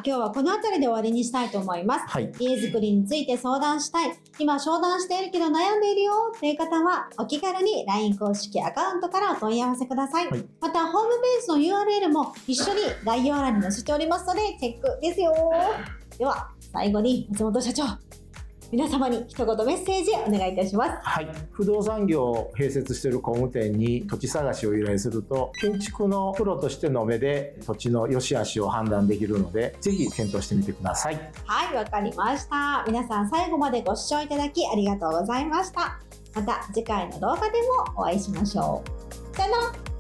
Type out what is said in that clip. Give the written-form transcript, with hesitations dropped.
今日はこの辺りで終わりにしたいと思います。はい。家づくりについて相談したい、今商談しているけど悩んでいるよという方は、お気軽に LINE 公式アカウントからお問い合わせください。はい、また、ホームページの URL も一緒に概要欄に載せておりますので、チェックですよ。では、最後に松本社長、皆様に一言メッセージお願いいたします。はい。不動産業を併設している工務店に土地探しを依頼すると、建築のプロとしての目で土地の良し悪しを判断できるので、ぜひ検討してみてください。はい、わかりました。皆さん最後までご視聴いただきありがとうございました。また次回の動画でもお会いしましょう。さよなら。